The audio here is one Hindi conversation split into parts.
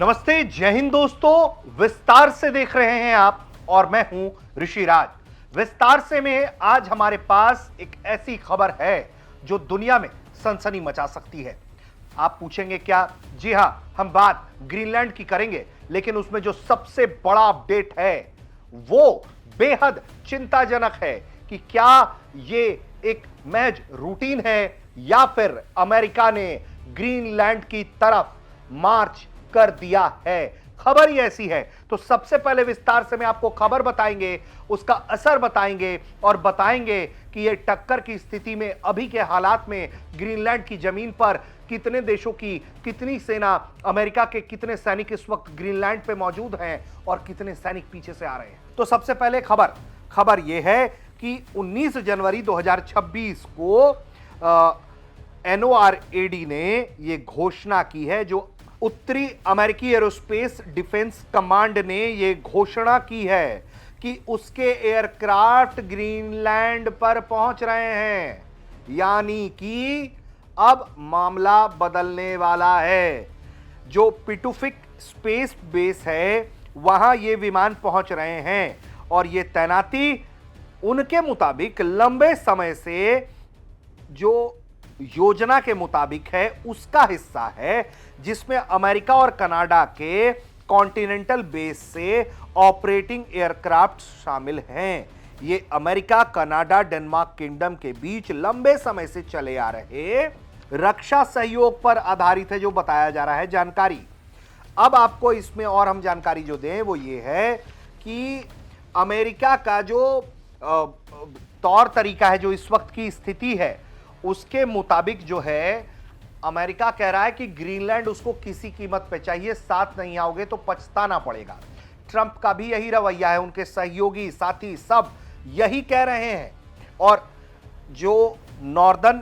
नमस्ते, जय हिंद दोस्तों। विस्तार से देख रहे हैं आप और मैं हूं ऋषिराज। विस्तार से में आज हमारे पास एक ऐसी खबर है जो दुनिया में सनसनी मचा सकती है। आप पूछेंगे क्या? जी हां, हम बात ग्रीनलैंड की करेंगे, लेकिन उसमें जो सबसे बड़ा अपडेट है वो बेहद चिंताजनक है कि क्या ये एक महज रूटीन है या फिर अमेरिका ने ग्रीनलैंड की तरफ मार्च कर दिया है। खबर ही ऐसी है। तो सबसे पहले विस्तार से मैं आपको खबर बताएंगे, उसका असर बताएंगे और बताएंगे कि यह टक्कर की स्थिति में अभी के हालात में ग्रीनलैंड की जमीन पर कितने देशों की कितनी सेना, अमेरिका के कितने सैनिक इस वक्त ग्रीनलैंड पे मौजूद हैं और कितने सैनिक पीछे से आ रहे हैं। तो सबसे पहले खबर यह है कि 19 जनवरी 2026 को NORAD ने यह घोषणा की है, जो उत्तरी अमेरिकी एरोस्पेस डिफेंस कमांड ने यह घोषणा की है कि उसके एयरक्राफ्ट ग्रीनलैंड पर पहुंच रहे हैं। यानी कि अब मामला बदलने वाला है। जो पिटुफिक स्पेस बेस है वहां ये विमान पहुंच रहे हैं और ये तैनाती उनके मुताबिक लंबे समय से जो योजना के मुताबिक है उसका हिस्सा है, जिसमें अमेरिका और कनाडा के कॉन्टिनेंटल बेस से ऑपरेटिंग एयरक्राफ्ट शामिल हैं। ये अमेरिका, कनाडा, डेनमार्क किंगडम के बीच लंबे समय से चले आ रहे रक्षा सहयोग पर आधारित है, जो बताया जा रहा है जानकारी। अब आपको इसमें और हम जानकारी जो दें वो ये है कि अमेरिका का जो तौर तरीका है, जो इस वक्त की स्थिति है, उसके मुताबिक जो है अमेरिका कह रहा है कि ग्रीनलैंड उसको किसी कीमत पे चाहिए, साथ नहीं आओगे तो पछताना पड़ेगा। ट्रंप का भी यही रवैया है, उनके सहयोगी साथी सब यही कह रहे हैं। और जो नॉर्दर्न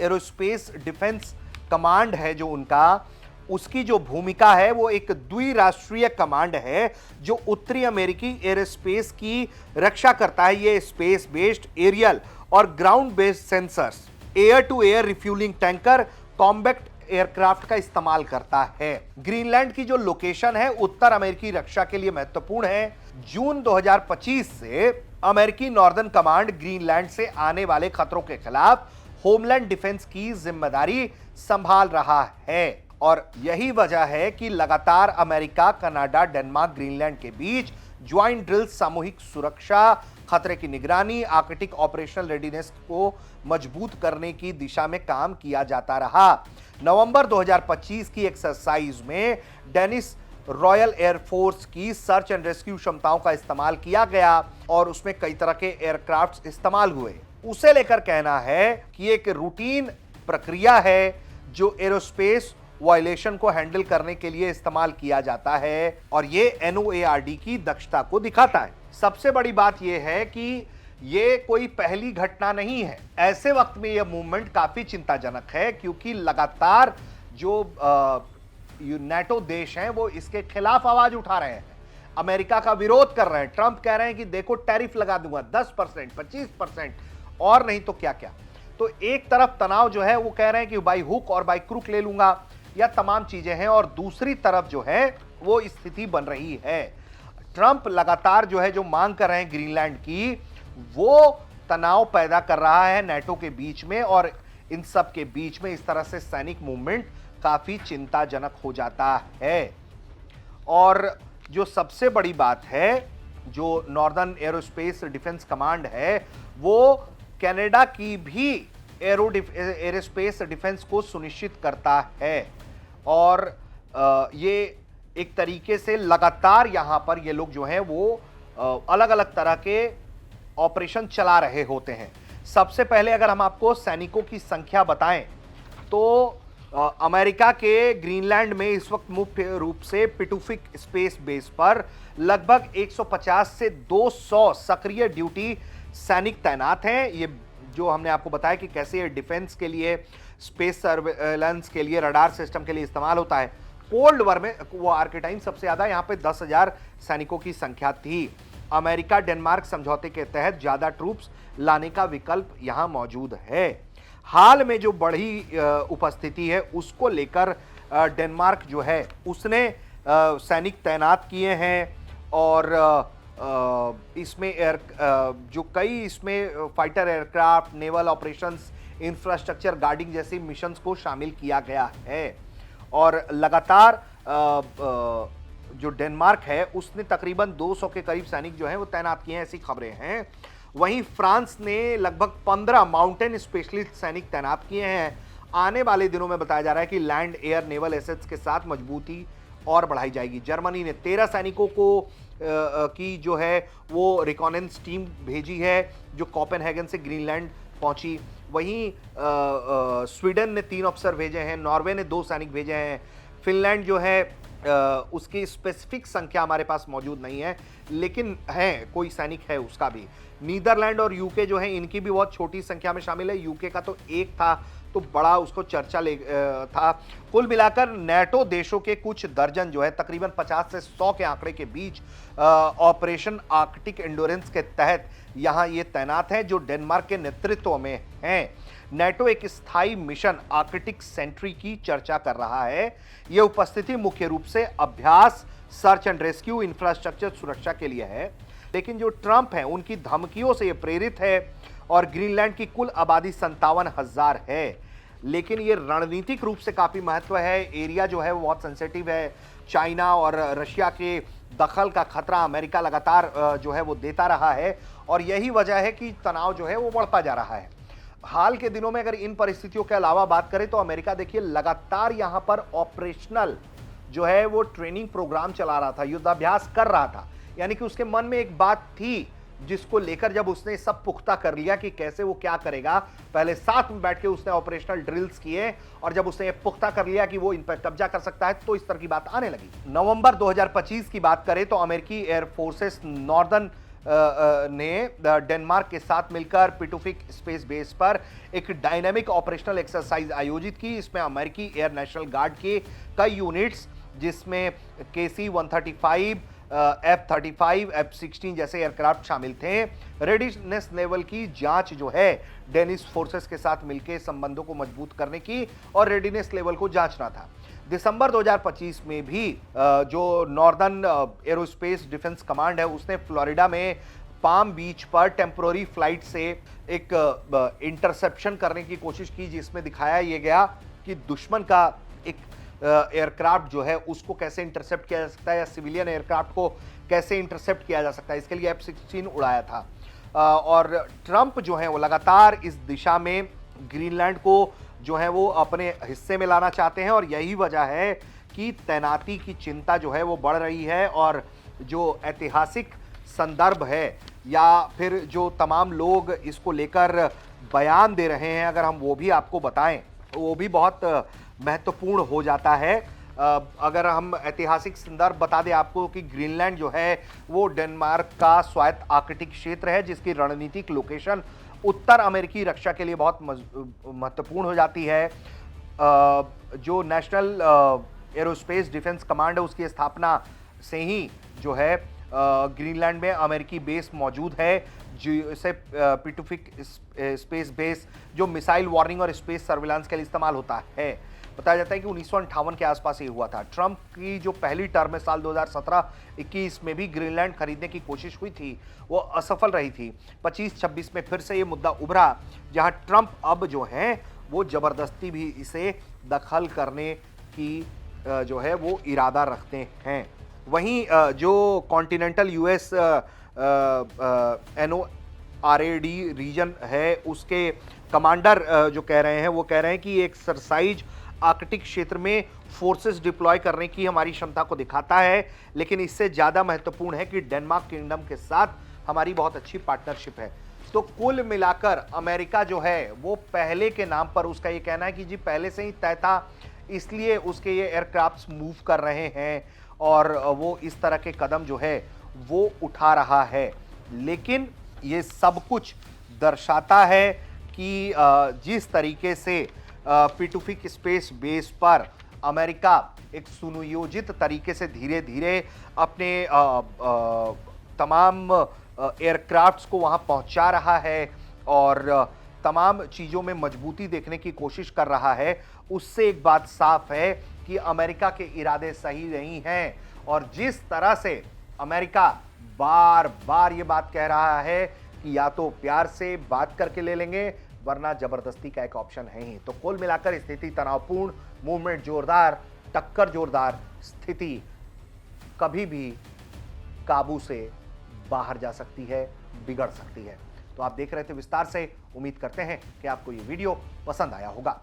एरोस्पेस डिफेंस कमांड है जो उनका, उसकी जो भूमिका है वो एक द्विराष्ट्रीय कमांड है जो उत्तरी अमेरिकी एरोस्पेस की रक्षा करता है। ये स्पेस बेस्ड एरियल और ground based sensors, air to air refuelling tanker, combat aircraft का इस्तेमाल करता है। ग्रीनलैंड की जो लोकेशन है उत्तर अमेरिकी रक्षा के लिए महत्वपूर्ण है। जून 2025 से अमेरिकी नॉर्दर्न कमांड ग्रीनलैंड से आने वाले खतरों के खिलाफ होमलैंड डिफेंस की जिम्मेदारी संभाल रहा है। और यही वजह है कि लगातार अमेरिका, कनाडा, डेनमार्क, ग्रीनलैंड के बीच ज्वाइंट ड्रिल, सामूहिक सुरक्षा, खतरे की निगरानी, आर्कटिक ऑपरेशनल रेडीनेस को मजबूत करने की दिशा में काम किया जाता रहा। नवंबर 2025 की एक्सरसाइज में डेनिस रॉयल एयरफोर्स की सर्च एंड रेस्क्यू क्षमताओं का इस्तेमाल किया गया और उसमें कई तरह के एयरक्राफ्ट इस्तेमाल हुए। उसे लेकर कहना है कि एक रूटीन प्रक्रिया है जो एरोस्पेस वायलेशन को हैंडल करने के लिए इस्तेमाल किया जाता है और ये NORAD की दक्षता को दिखाता है। सबसे बड़ी बात यह है कि ये कोई पहली घटना नहीं है। ऐसे वक्त में यह मूवमेंट काफी चिंताजनक है, क्योंकि लगातार जो नेटो देश हैं वो इसके खिलाफ आवाज उठा रहे हैं, अमेरिका का विरोध कर रहे हैं। ट्रंप कह रहे हैं कि देखो टैरिफ लगा दूंगा 10%, 25% और नहीं तो क्या क्या। तो एक तरफ तनाव जो है वो कह रहे हैं कि बाई हुक और बाई क्रुक ले लूंगा, या तमाम चीजें हैं, और दूसरी तरफ जो है वो स्थिति बन रही है। ट्रंप लगातार जो है जो मांग कर रहे हैं ग्रीनलैंड की, वो तनाव पैदा कर रहा है नेटो के बीच में, और इन सब के बीच में इस तरह से सैनिक मूवमेंट काफी चिंताजनक हो जाता है। और जो सबसे बड़ी बात है, जो नॉर्दर्न एरोस्पेस डिफेंस कमांड है वो कनाडा की भी एरोस्पेस डिफेंस को सुनिश्चित करता है। और ये एक तरीके से लगातार यहां पर ये लोग जो हैं वो अलग अलग तरह के ऑपरेशन चला रहे होते हैं। सबसे पहले अगर हम आपको सैनिकों की संख्या बताएं तो अमेरिका के ग्रीनलैंड में इस वक्त मुख्य रूप से पिटुफिक स्पेस बेस पर लगभग 150 से 200 सक्रिय ड्यूटी सैनिक तैनात हैं। ये जो हमने आपको बताया कि कैसे ये डिफेंस के लिए, स्पेस सर्वेलेंस के लिए, रडार सिस्टम के लिए इस्तेमाल होता है। कोल्ड वॉर में वो आर्केटाइम सबसे ज्यादा, यहाँ पे 10,000 सैनिकों की संख्या थी। अमेरिका डेनमार्क समझौते के तहत ज्यादा ट्रूप्स लाने का विकल्प यहां मौजूद है। हाल में जो बढ़ी उपस्थिति है उसको लेकर डेनमार्क जो है उसने सैनिक तैनात किए हैं और इसमें जो कई इसमें fighter aircraft, naval operations, infrastructure guarding जैसे मिशंस को शामिल किया गया है। और लगातार जो डेनमार्क है उसने तकरीबन 200 के करीब सैनिक जो हैं वो तैनात किए हैं, ऐसी खबरें हैं। वहीं फ्रांस ने लगभग 15 माउंटेन स्पेशलिस्ट सैनिक तैनात किए हैं। आने वाले दिनों में बताया जा रहा है कि लैंड, एयर, नेवल एसेट्स के साथ मजबूती और बढ़ाई जाएगी। जर्मनी ने 13 सैनिकों को की जो है वो रिकॉनेंस टीम भेजी है जो कोपेनहेगन से ग्रीनलैंड पहुंची। वहीं स्वीडन ने 3 अफसर भेजे हैं, नॉर्वे ने 2 सैनिक भेजे हैं, फिनलैंड जो है उसकी स्पेसिफिक संख्या हमारे पास मौजूद नहीं है, लेकिन है कोई सैनिक है उसका भी। नीदरलैंड और यूके जो है इनकी भी बहुत छोटी संख्या में शामिल है। यूके का तो एक था तो बड़ा उसको चर्चा था। कुल मिलाकर नेटो देशों के कुछ दर्जन जो है तकरीबन 50 से 100 के आंकड़े के बीच ऑपरेशन आर्कटिक एंडोरेंस के तहत यहां ये तैनात है जो डेनमार्क के नेतृत्व में हैं। नेटो एक स्थायी मिशन आर्कटिक सेंट्री की चर्चा कर रहा है। यह उपस्थिति मुख्य रूप से अभ्यास, सर्च एंड रेस्क्यू, इंफ्रास्ट्रक्चर सुरक्षा के लिए है, लेकिन जो ट्रंप है उनकी धमकियों से यह प्रेरित है। और ग्रीनलैंड की कुल आबादी 57,000 है, लेकिन ये रणनीतिक रूप से काफी महत्व है। एरिया जो है वो बहुत सेंसिटिव है। चाइना और रशिया के दखल का खतरा अमेरिका लगातार जो है वो देता रहा है और यही वजह है कि तनाव जो है वो बढ़ता जा रहा है। हाल के दिनों में अगर इन परिस्थितियों के अलावा बात करें तो अमेरिका देखिए लगातार यहां पर ऑपरेशनल जो है वो ट्रेनिंग प्रोग्राम चला रहा था, युद्धाभ्यास कर रहा था। यानी कि उसके मन में एक बात थी जिसको लेकर जब उसने सब पुख्ता कर लिया कि कैसे वो क्या करेगा, पहले साथ में बैठ के उसने ऑपरेशनल ड्रिल्स किए और जब उसने ये पुख्ता कर लिया कि वो इन पर कब्जा कर सकता है तो इस तरह की बात आने लगी। नवंबर 2025 की बात करें तो अमेरिकी एयर फोर्सेस नॉर्दर्न ने डेनमार्क के साथ मिलकर पिटुफिक स्पेस बेस पर एक डायनामिक ऑपरेशनल एक्सरसाइज आयोजित की। इसमें अमेरिकी एयर नेशनल गार्ड के कई यूनिट्स जिसमें KC-135, F-35, F-16 जैसे एयरक्राफ्ट शामिल थे। रेडीनेस लेवल की जांच जो है डेनिश फोर्सेस के साथ मिलकर संबंधों को मजबूत करने की और रेडीनेस लेवल को जांचना था। दिसंबर 2025 में भी जो नॉर्दर्न एरोस्पेस डिफेंस कमांड है उसने फ्लोरिडा में पाम बीच पर टेम्पोररी फ्लाइट से एक इंटरसेप्शन करने की कोशिश की, जिसमें दिखाया यह गया कि दुश्मन का एक एयरक्राफ्ट जो है उसको कैसे इंटरसेप्ट किया जा सकता है या सिविलियन एयरक्राफ्ट को कैसे इंटरसेप्ट किया जा सकता है। इसके लिए F-16 उड़ाया था। और ट्रंप जो है वो लगातार इस दिशा में ग्रीनलैंड को जो है वो अपने हिस्से में लाना चाहते हैं और यही वजह है कि तैनाती की चिंता जो है वो बढ़ रही है। और जो ऐतिहासिक संदर्भ है या फिर जो तमाम लोग इसको लेकर बयान दे रहे हैं, अगर हम वो भी आपको बताएं तो वो भी बहुत महत्वपूर्ण हो जाता है। अगर हम ऐतिहासिक संदर्भ बता दें आपको कि ग्रीनलैंड जो है वो डेनमार्क का स्वायत्त आर्कटिक क्षेत्र है जिसकी रणनीतिक लोकेशन उत्तर अमेरिकी रक्षा के लिए बहुत महत्वपूर्ण हो जाती है। जो नेशनल एरोस्पेस डिफेंस कमांड है उसकी स्थापना से ही जो है ग्रीनलैंड में अमेरिकी बेस मौजूद है, जिसे पिटुफिक स्पेस बेस जो मिसाइल वार्निंग और स्पेस सर्विलांस के लिए इस्तेमाल होता है। बताया जाता है कि 1958 के आसपास ये हुआ था। ट्रंप की जो पहली टर्म है साल 2017-21 में भी ग्रीनलैंड खरीदने की कोशिश हुई थी, वो असफल रही थी। 25-26 में फिर से ये मुद्दा उभरा जहां ट्रंप अब जो है वो जबरदस्ती भी इसे दखल करने की जो है वो इरादा रखते हैं। वहीं जो कॉन्टिनेंटल यूएस NORAD रीजन है उसके कमांडर जो कह रहे हैं वो कह रहे हैं कि एक्सरसाइज आर्कटिक क्षेत्र में फोर्सेस डिप्लॉय करने की हमारी क्षमता को दिखाता है, लेकिन इससे ज़्यादा महत्वपूर्ण है कि डेनमार्क किंगडम के साथ हमारी बहुत अच्छी पार्टनरशिप है। तो कुल मिलाकर अमेरिका जो है वो पहले के नाम पर उसका ये कहना है कि जी पहले से ही तय था, इसलिए उसके ये एयरक्राफ्ट मूव कर रहे हैं और वो इस तरह के कदम जो है वो उठा रहा है। लेकिन ये सब कुछ दर्शाता है कि जिस तरीके से पिटुफिक स्पेस बेस पर अमेरिका एक सुनियोजित तरीके से धीरे धीरे अपने तमाम एयरक्राफ्ट्स को वहां पहुंचा रहा है और तमाम चीजों में मजबूती देखने की कोशिश कर रहा है, उससे एक बात साफ है कि अमेरिका के इरादे सही नहीं हैं। और जिस तरह से अमेरिका बार बार यह बात कह रहा है कि या तो प्यार से बात करके ले लेंगे वरना जबरदस्ती का एक ऑप्शन है ही, तो कुल मिलाकर स्थिति तनावपूर्ण, मूवमेंट जोरदार, टक्कर जोरदार, स्थिति कभी भी काबू से बाहर जा सकती है, बिगड़ सकती है। तो आप देख रहे थे विस्तार से, उम्मीद करते हैं कि आपको ये वीडियो पसंद आया होगा।